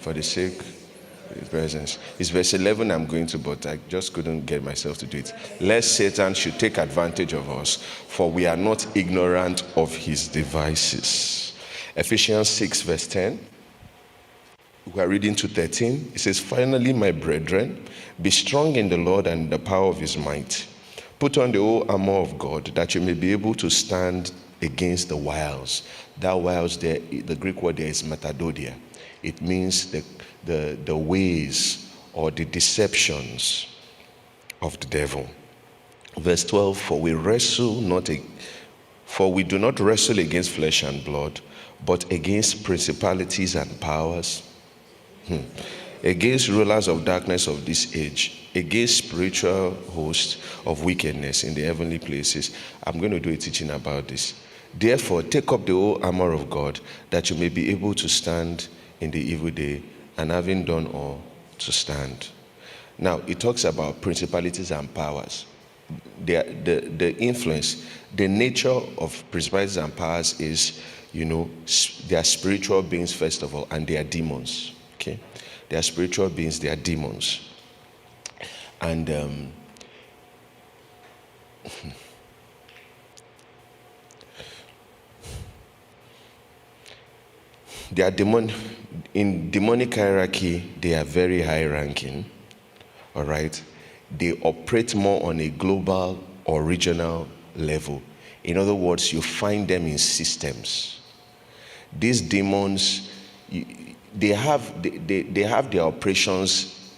for the sake of his presence. It's verse 11 I'm going to, but I just couldn't get myself to do it. Lest Satan should take advantage of us, for we are not ignorant of his devices. Ephesians 6 verse 10. We are reading to 13. It says, finally, my brethren, be strong in the Lord and in the power of his might. Put on the whole armor of God, that you may be able to stand against the wiles. That wiles there, the Greek word there is metadodia. It means the ways or the deceptions of the devil. Verse 12, for we do not wrestle against flesh and blood, but against principalities and powers, against rulers of darkness of this age, against spiritual hosts of wickedness in the heavenly places. I'm going to do a teaching about this. Therefore, take up the whole armor of God, that you may be able to stand in the evil day, and having done all, to stand. Now, it talks about principalities and powers. The influence, the nature of principalities and powers is, they are spiritual beings first of all, and they are demons. Okay? They are spiritual beings, they are demons. And they are in demonic hierarchy, they are very high ranking. All right? They operate more on a global or regional level. In other words, you find them in systems. These demons, they have their operations.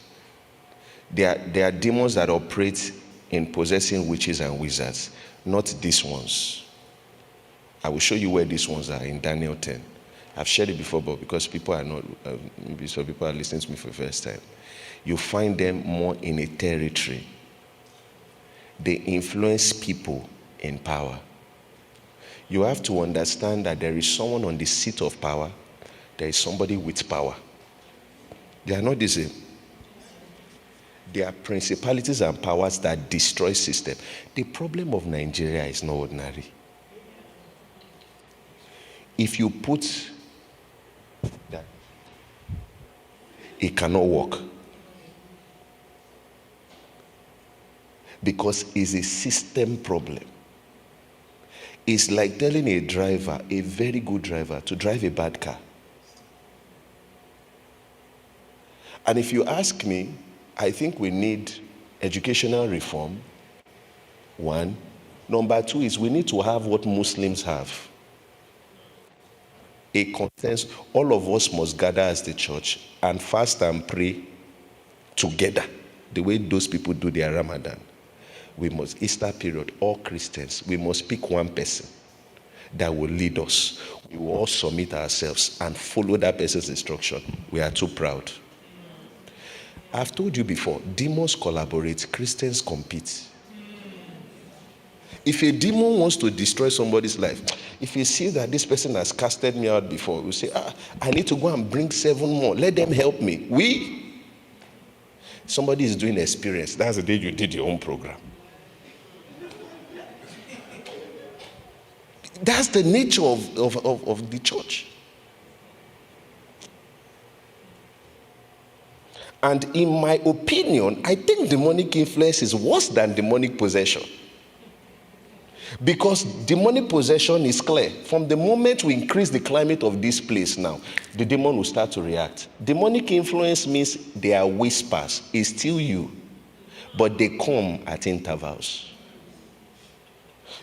They are demons that operate in possessing witches and wizards, not these ones. I will show you where these ones are in Daniel 10. I've shared it before, but because people are not, maybe some people are listening to me for the first time. You find them more in a territory. They influence people in power. You have to understand that there is someone on the seat of power. There is somebody with power. They are not the same. They are principalities and powers that destroy system. The problem of Nigeria is not ordinary. If you put that, it cannot work. Because it's a system problem. It's like telling a driver, a very good driver, to drive a bad car. And if you ask me, I think we need educational reform, one. Number two is we need to have what Muslims have. A consensus. All of us must gather as the church and fast and pray together, the way those people do their Ramadan. We must, Easter period, all Christians, we must pick one person that will lead us. We will all submit ourselves and follow that person's instruction. We are too proud. I've told you before, demons collaborate, Christians compete. If a demon wants to destroy somebody's life, if he sees that this person has casted me out before, we say, I need to go and bring 7 more. Let them help me. Somebody is doing experience. That's the day you did your own program. That's the nature of the church. And in my opinion, I think demonic influence is worse than demonic possession. Because demonic possession is clear. From the moment we increase the climate of this place now, the demon will start to react. Demonic influence means they are whispers. It's still you. But they come at intervals.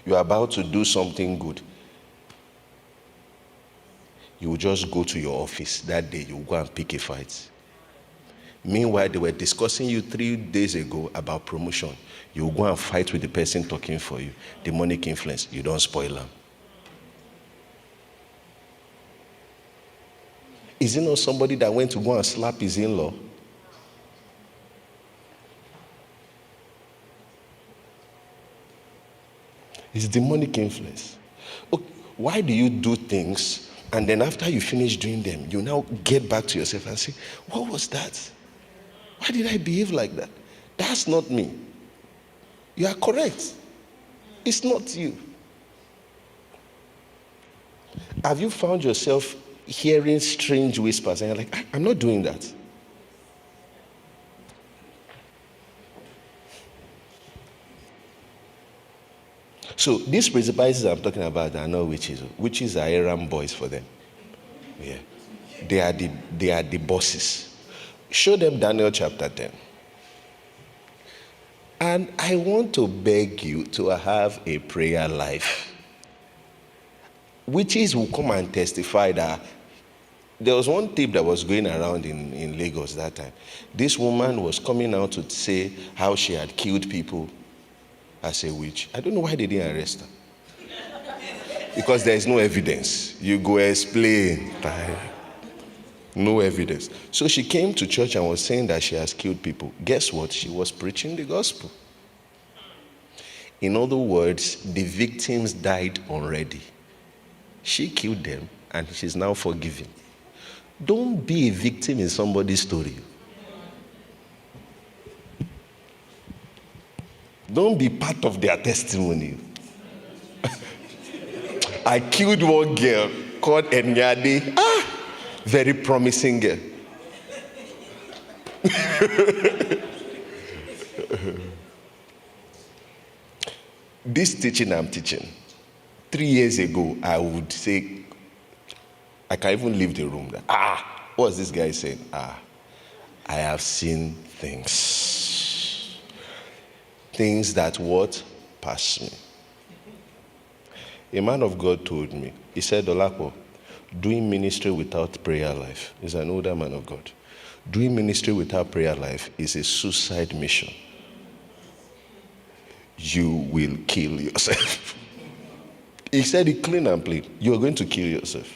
You are about to do something good. You will just go to your office. That day, you will go and pick a fight. Meanwhile, they were discussing you 3 days ago about promotion. You will go and fight with the person talking for you. Demonic influence, you don't spoil them. Is it not somebody that went to go and slap his in-law? It's demonic influence. Okay, why do you do things and then after you finish doing them, you now get back to yourself and say, what was that? Why did I behave like that? That's not me. You are correct. It's not you. Have you found yourself hearing strange whispers, and you're like, I'm not doing that. So these principalities I'm talking about are not witches. Witches are Aram boys for them. Yeah. They are the bosses. Show them Daniel chapter 10. And I want to beg you to have a prayer life. Witches will come and testify that there was one tip that was going around in Lagos that time. This woman was coming out to say how she had killed people as a witch. I don't know why they didn't arrest her. Because there is no evidence. You go explain. No evidence. So she came to church and was saying that she has killed people. Guess what? She was preaching the gospel. In other words, the victims died already. She killed them and she's now forgiven. Don't be a victim in somebody's story. Don't be part of their testimony. I killed one girl called Enyade. Very promising girl. This teaching I'm teaching, 3 years ago, I would say, I can't even leave the room. What's this guy saying? I have seen things. Things that what? Pass me. A man of God told me, he said, Dolapo, doing ministry without prayer life, is an older man of God. Doing ministry without prayer life is a suicide mission. You will kill yourself. He said it clean and plain. You are going to kill yourself.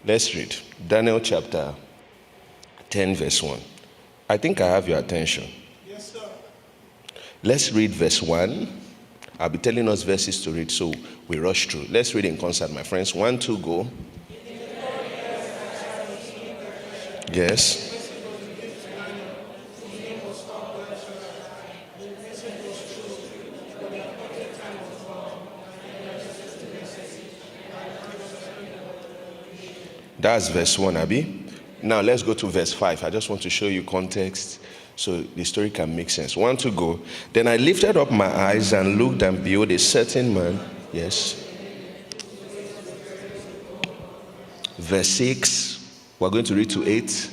Let's read Daniel chapter 10 verse 1. I think I have your attention. Yes, sir. Let's read verse 1. I'll be telling us verses to read, so we rush through. Let's read in concert, my friends. 1, 2, go. Yes. That's verse 1, Abi. Now let's go to verse 5. I just want to show you context so the story can make sense. 1, 2, go. Then I lifted up my eyes and looked, and behold, a certain man. Yes. Verse 6. We're going to read to 8.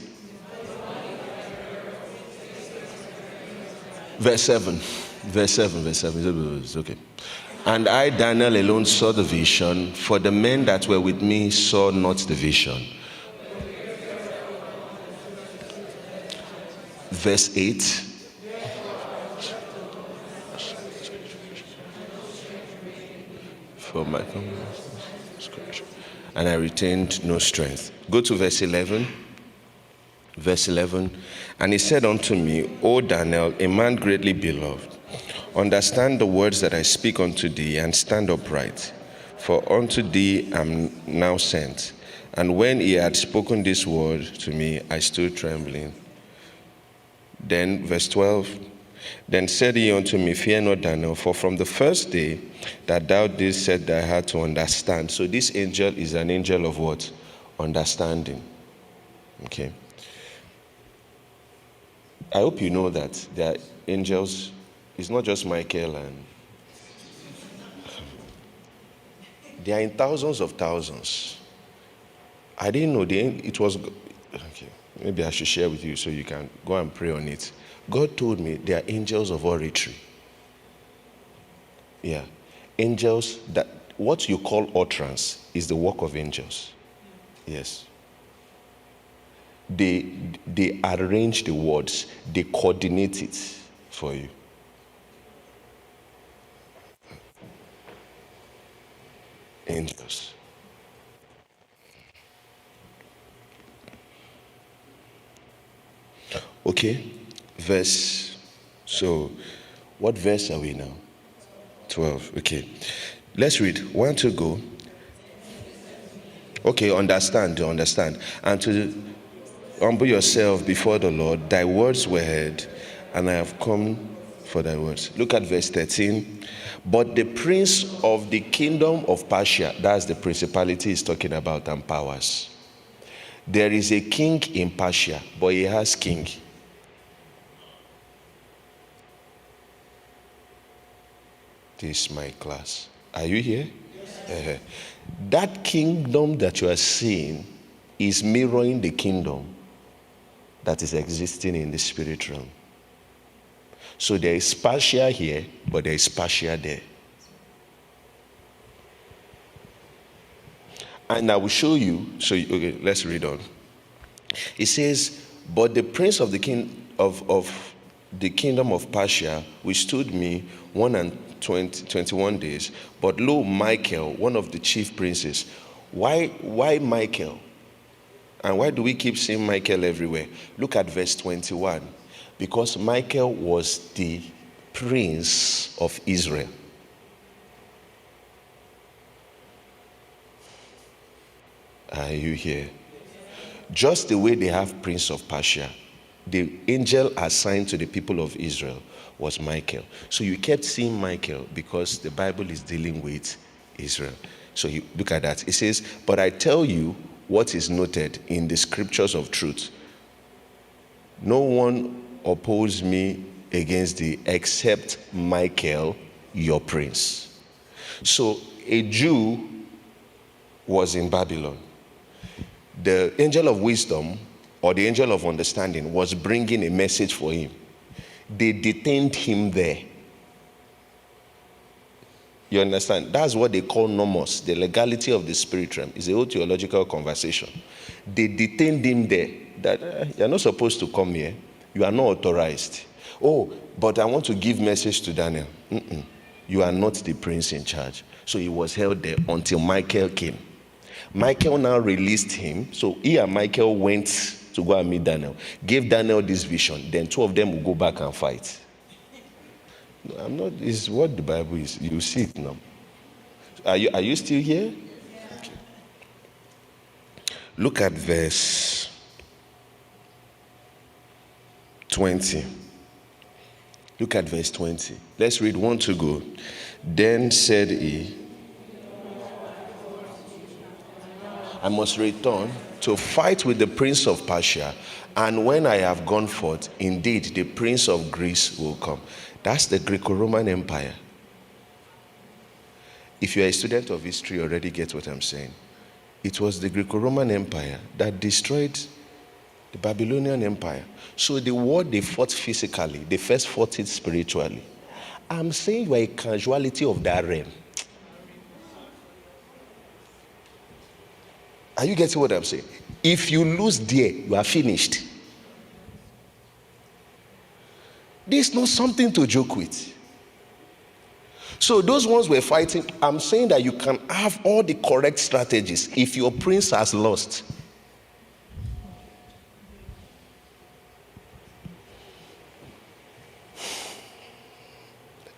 Verse 7. Verse 7. Verse 7. It's okay. And I, Daniel, alone saw the vision, for the men that were with me saw not the vision. Verse 8. For my and I retained no strength. Go to verse 11. Verse 11. And he said unto me, O Daniel, a man greatly beloved, understand the words that I speak unto thee, and stand upright, for unto thee am now sent. And when he had spoken this word to me, I stood trembling. Then, verse 12, then said he unto me, fear not, Daniel, for from the first day that thou didst set thy heart to understand. So this angel is an angel of what? Understanding. Okay. I hope you know that there are angels. It's not just Michael, and they are in thousands of thousands. I didn't know it was. Okay, maybe I should share with you so you can go and pray on it. God told me they are angels of oratory. Yeah, angels that what you call utterance is the work of angels. Yes. They arrange the words. They coordinate it for you. Angels. Okay, so what verse are we now? 12, okay. Let's read, 1, 2, go. Okay, understand. And to humble yourself before the Lord, thy words were heard, and I have come for thy words. Look at verse 13. But the prince of the kingdom of Persia, that's the principality he's talking about, and powers. There is a king in Persia, but he has king. This is my class. Are you here? Yes. That kingdom that you are seeing is mirroring the kingdom that is existing in the spirit realm. So there is Persia here, but there is Persia there. And I will show you. So okay, let's read on. It says, but the prince of the the kingdom of Persia withstood me 21 days. But lo, Michael, one of the chief princes. Why Michael? And why do we keep seeing Michael everywhere? Look at verse 21. Because Michael was the prince of Israel. Are you here? Just the way they have prince of Persia, the angel assigned to the people of Israel was Michael. So you kept seeing Michael because the Bible is dealing with Israel. So you look at that. It says, but I tell you what is noted in the scriptures of truth. No one opposed me against thee except Michael, your prince. So a Jew was in Babylon. The angel of wisdom or the angel of understanding was bringing a message for him. They detained him there. You understand? That's what they call nomos, the legality of the spirit realm. It's a whole theological conversation. They detained him there. That you're not supposed to come here. You are not authorized. Oh, but I want to give message to Daniel. You are not the prince in charge. So he was held there until Michael came. Michael now released him. So he and Michael went to go and meet Daniel. Gave Daniel this vision. Then two of them will go back and fight. No, I'm not. It's what the Bible is. You see it now. Are you still here? Yeah. Okay. Look at verse 20. Look at verse 20. Let's read 1 to go. Then said he, I must return to fight with the prince of Persia, and when I have gone forth, indeed the prince of Greece will come. That's the Greco-Roman Empire. If you're a student of history, you already get what I'm saying. It was the Greco-Roman Empire that destroyed the Babylonian Empire. So the war they fought physically, they first fought it spiritually. I'm saying you are a casualty of that realm. Are you getting what I'm saying? If you lose there, you are finished. This is not something to joke with. So those ones were fighting. I'm saying that you can have all the correct strategies if your prince has lost.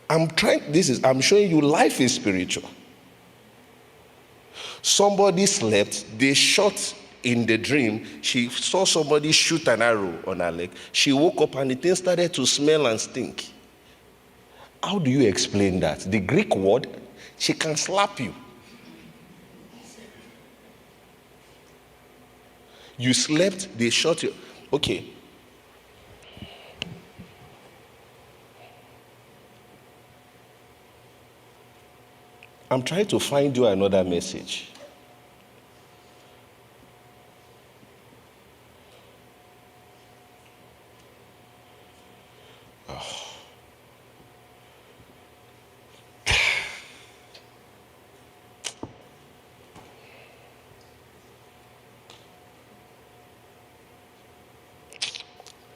I'm showing you life is spiritual. Somebody slept, they shot in the dream. She saw somebody shoot an arrow on her leg. She woke up and the thing started to smell and stink. How do you explain that? The Greek word, she can slap you. You slept, they shot you. Okay. I'm trying to find you another message.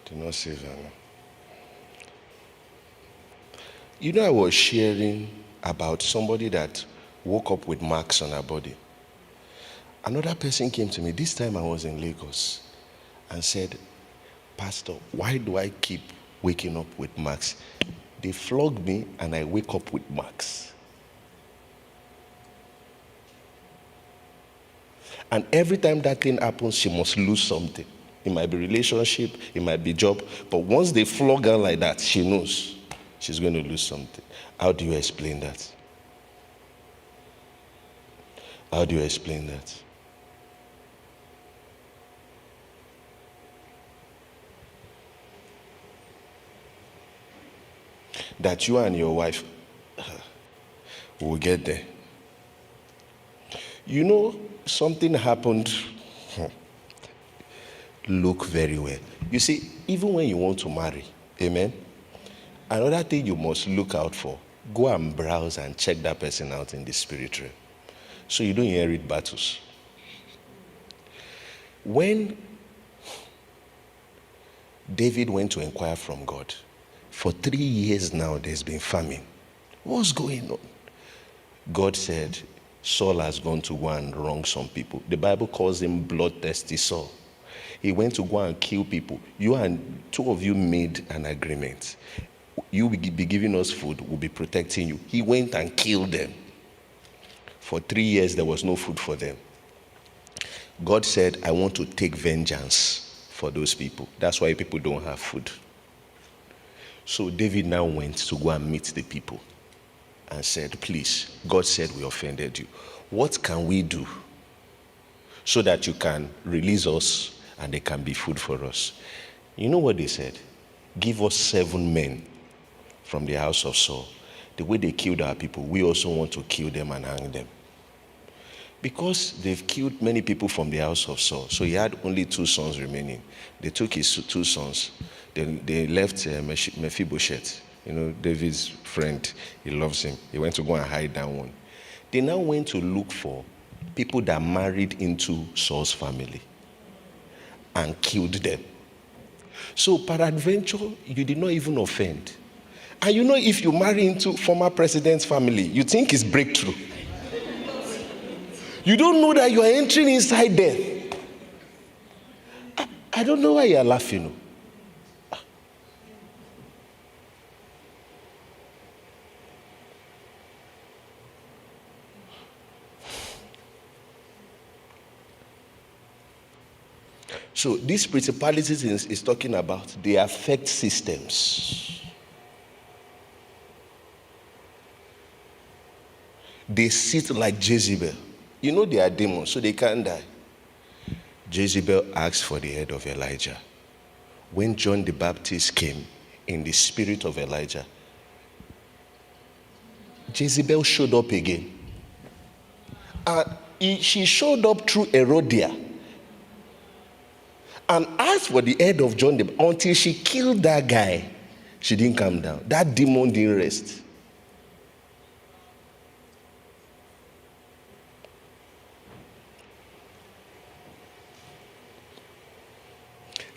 Do not save her. You know, I was sharing about somebody that woke up with marks on her body. Another person came to me, this time I was in Lagos, and said, Pastor, why do I keep waking up with marks? They flog me and I wake up with marks. And every time that thing happens, she must lose something. It might be relationship, it might be job, but once they flog her like that, she knows she's going to lose something. How do you explain that? How do you explain that? That you and your wife will get there. You know, something happened. Look very well. You see, even when you want to marry, amen, another thing you must look out for, go and browse and check that person out in the spirit realm, so you don't inherit battles. When David went to inquire from God, for 3 years now there's been famine. What's going on? God said, Saul has gone to go and wrong some people. The Bible calls him bloodthirsty Saul. He went to go and kill people. You and two of you made an agreement. You will be giving us food, we'll be protecting you. He went and killed them. For 3 years, there was no food for them. God said, I want to take vengeance for those people. That's why people don't have food. So David now went to go and meet the people and said, please, God said we offended you. What can we do so that you can release us and there can be food for us? You know what they said? Give us 7 men from the house of Saul. The way they killed our people, we also want to kill them and hang them. Because they've killed many people from the house of Saul, so he had only 2 sons remaining. They took his 2 sons. They left Mephibosheth, David's friend. He loves him. He went to go and hide that one. They now went to look for people that married into Saul's family and killed them. So peradventure, you did not even offend. And if you marry into former president's family, you think it's breakthrough. You don't know that you are entering inside death. I don't know why you are laughing. So these principalities is talking about, they affect systems. They sit like Jezebel. They are demons, so they can't die. Jezebel asked for the head of Elijah. When John the Baptist came in the spirit of Elijah, Jezebel showed up again. She showed up through Herodias and asked for the head of John until she killed that guy. She didn't come down. That demon didn't rest.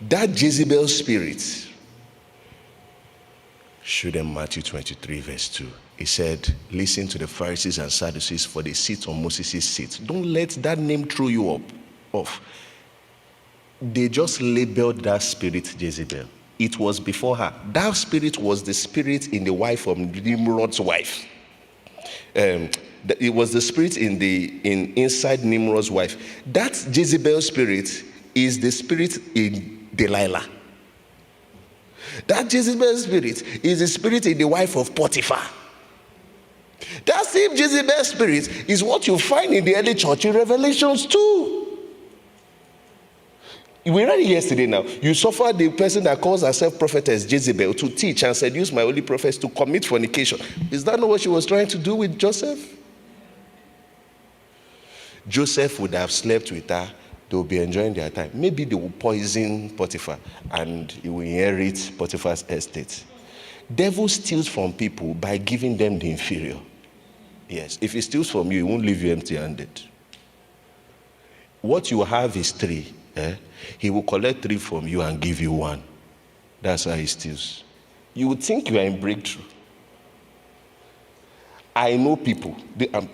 That Jezebel spirit showed them Matthew 23 verse 2. He said, listen to the Pharisees and Sadducees, for they sit on Moses' seat. Don't let that name throw you off. They just labeled that spirit Jezebel. It was before her. That spirit was the spirit in the wife of Nimrod's wife. It was the spirit inside Nimrod's wife. That Jezebel spirit is the spirit in Delilah. That Jezebel spirit is the spirit in the wife of Potiphar. That same Jezebel spirit is what you find in the early church in Revelations 2. We read it yesterday now. You suffered the person that calls herself prophetess Jezebel to teach and seduce my holy prophets to commit fornication. Is that not what she was trying to do with Joseph? Joseph would have slept with her. They will be enjoying their time. Maybe they will poison Potiphar and he will inherit Potiphar's estate. Devil steals from people by giving them the inferior. Yes, if he steals from you, he won't leave you empty-handed. What you have is 3. He will collect 3 from you and give you 1. That's how he steals. You would think you are in breakthrough. I know people,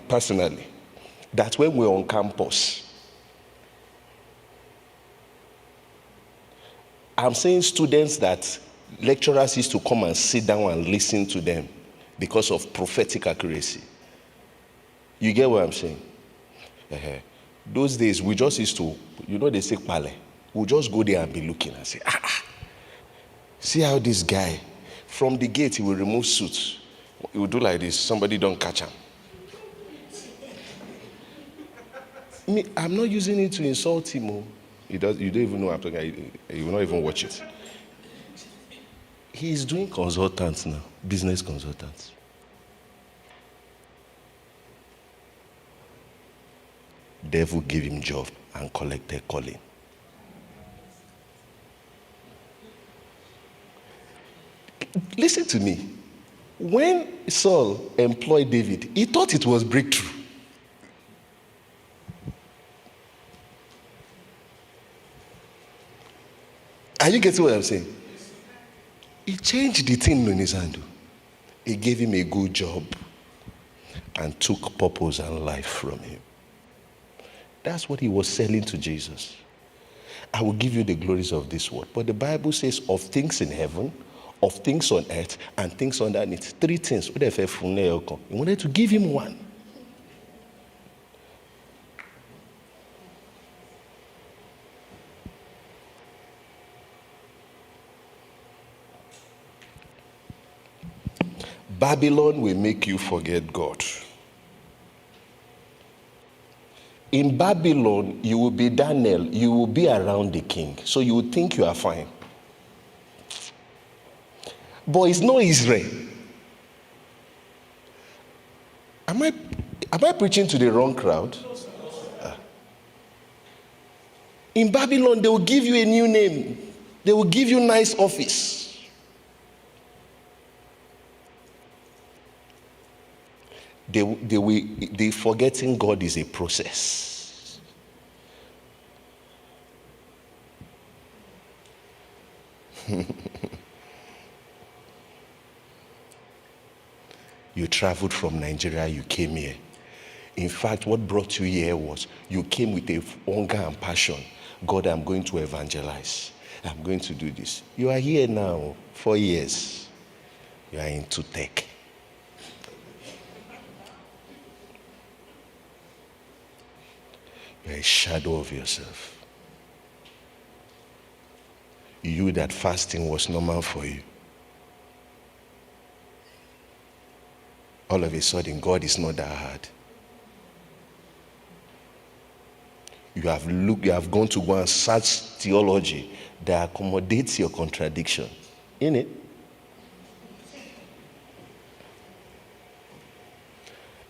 personally, that when we're on campus, I'm saying students that lecturers used to come and sit down and listen to them because of prophetic accuracy. You get what I'm saying? Those days, we just used to, they say pale. We'll just go there and be looking and say, see how this guy, From the gate, he will remove suits. He will do like this. Somebody don't catch him. Me, I'm not using it to insult him. Oh. You don't even know what I'm talking about. He will not even watch it. He is doing consultants now, business consultants. Devil give him job and collected calling. Listen to me. When Saul employed David, he thought it was breakthrough. Are you getting what I'm saying? He changed the thing in his hand. He gave him a good job and took purpose and life from him. That's what he was selling to Jesus. I will give you the glories of this world. But the Bible says of things in heaven, of things on earth, and things underneath. 3 things. He wanted to give him one. Babylon will make you forget God. In Babylon, you will be Daniel, you will be around the king. So you will think you are fine. But it's not Israel. Am I preaching to the wrong crowd? In Babylon, they will give you a new name. They will give you nice office. They forgetting God is a process. You traveled from Nigeria, you came here. In fact, what brought you here was you came with a hunger and passion. God, I'm going to evangelize. I'm going to do this. You are here now, 4 years. You are into tech. You're a shadow of yourself. You that fasting was normal for you. All of a sudden, God is not that hard. You have gone to go and search theology that accommodates your contradiction. In it.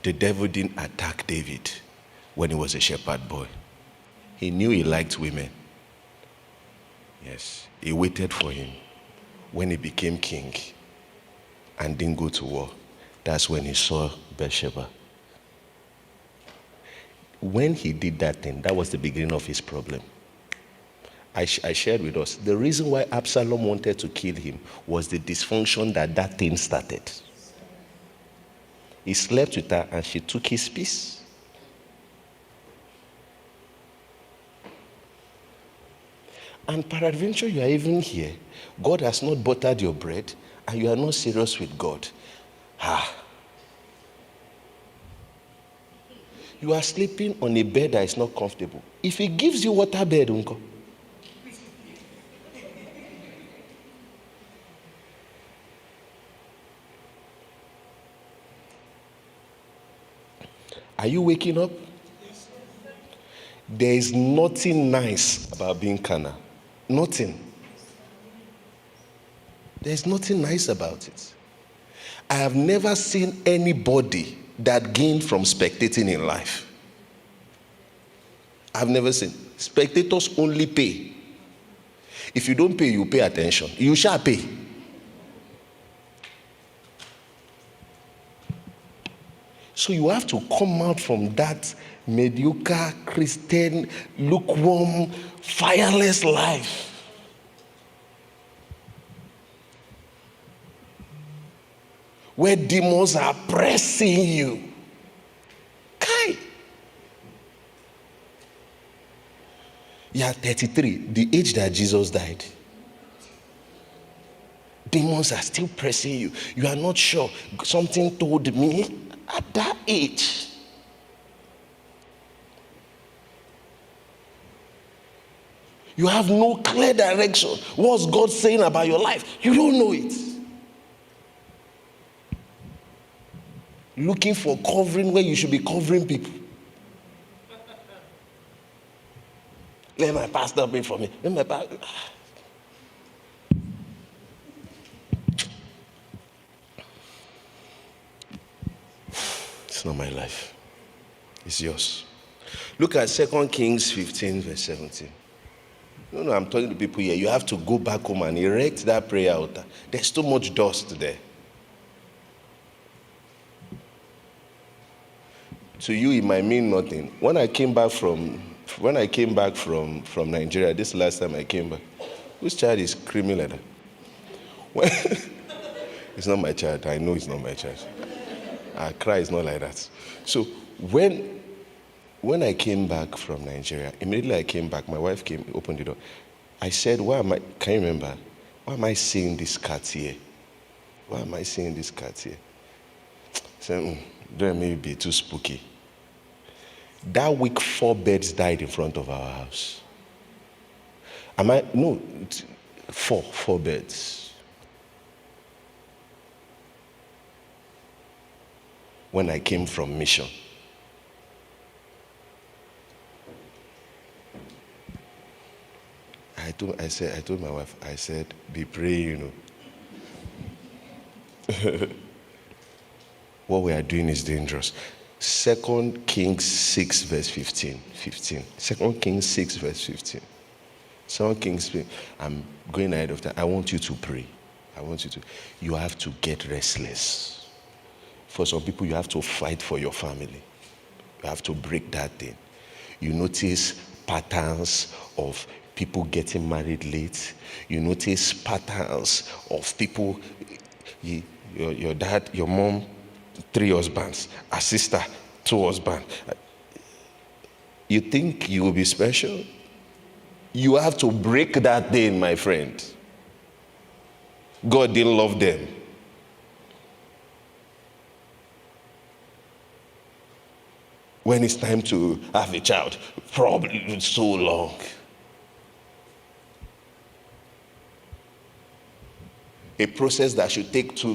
The devil didn't attack David when he was a shepherd boy. He knew he liked women. Yes, he waited for him. When he became king and didn't go to war, that's when he saw Bathsheba. When he did that thing, that was the beginning of his problem. I shared with us, the reason why Absalom wanted to kill him was the dysfunction that thing started. He slept with her and she took his peace. And peradventure, you are even here. God has not buttered your bread and you are not serious with God. You are sleeping on a bed that is not comfortable. If he gives you water bed, uncle. Are you waking up? There is nothing nice about being carnal. Nothing. There's nothing nice about it. I have never seen anybody that gained from spectating in life. I've never seen. Spectators only pay. If you don't pay, you pay attention. You shall pay. So you have to come out from that mediocre, Christian, lukewarm, fireless life. Where demons are pressing you. Kai. You are 33, the age that Jesus died. Demons are still pressing you. You are not sure. Something told me at that age. You have no clear direction. What's God saying about your life? You don't know it. looking for covering where you should be covering people. Let my pastor pray for me. Let my pastor. It's not my life. It's yours. Look at 2 Kings 15, verse 17. No, I'm talking to people here. You have to go back home and erect that prayer altar. There's too much dust there. To you, it might mean nothing. When I came back from Nigeria, this last time I came back, whose child is screaming like that? Well, it's not my child. I know it's not my child. I cry, it's not like that. So when I came back from Nigeria, immediately I came back, my wife came, opened the door. I said, can you remember? Why am I seeing this cat here? Why am I seeing this cat here? I said, don't maybe be too spooky. That week, 4 birds died in front of our house. No, 4 birds. When I came from mission. I told my wife, I said, be praying, What we are doing is dangerous. 2 Kings 6, verse 15. 2 Kings 6, verse 15. 2 Kings 15. I'm going ahead of that. I want you to pray. You have to get restless. For some people, you have to fight for your family. You have to break that thing. You notice patterns of people getting married late. You notice patterns of people, your dad, your mom, 3 husbands, a sister, 2 husbands. You think you will be special? You have to break that thing, my friend. God didn't love them. When it's time to have a child, probably so long. A process that should take 2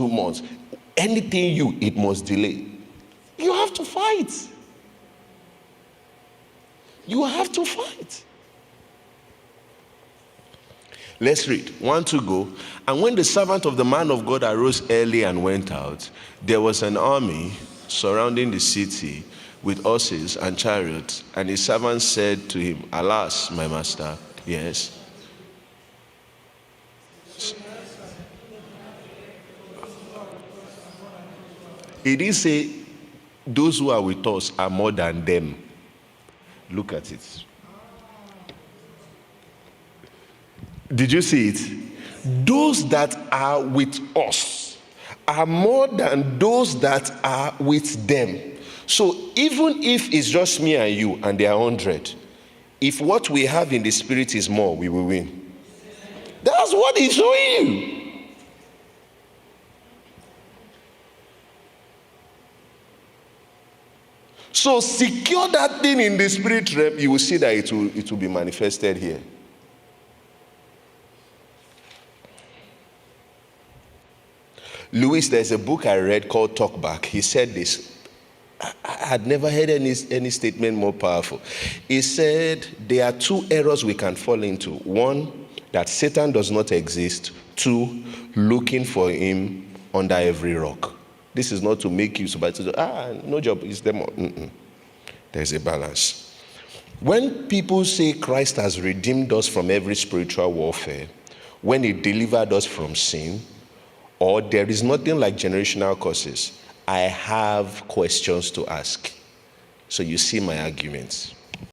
months. Anything it must delay. You have to fight. You have to fight. Let's read. 1 to go. And when the servant of the man of God arose early and went out, there was an army surrounding the city with horses and chariots. And his servant said to him, Alas, my master. Yes. He didn't say those who are with us are more than them. Look at it. Did you see it? Those that are with us are more than those that are with them. So even if it's just me and you and they are 100, if what we have in the spirit is more, we will win. That's what he's showing you. So secure that thing in the spirit realm, you will see that it will be manifested here. Lewis, there's a book I read called Talk Back. He said this. I had never heard any statement more powerful. He said there are 2 errors we can fall into. 1, that Satan does not exist. 2, looking for him under every rock. This is not to make you so bad. No job, it's them. There's a balance. When people say Christ has redeemed us from every spiritual warfare, when he delivered us from sin, or there is nothing like generational curses, I have questions to ask. So you see my arguments.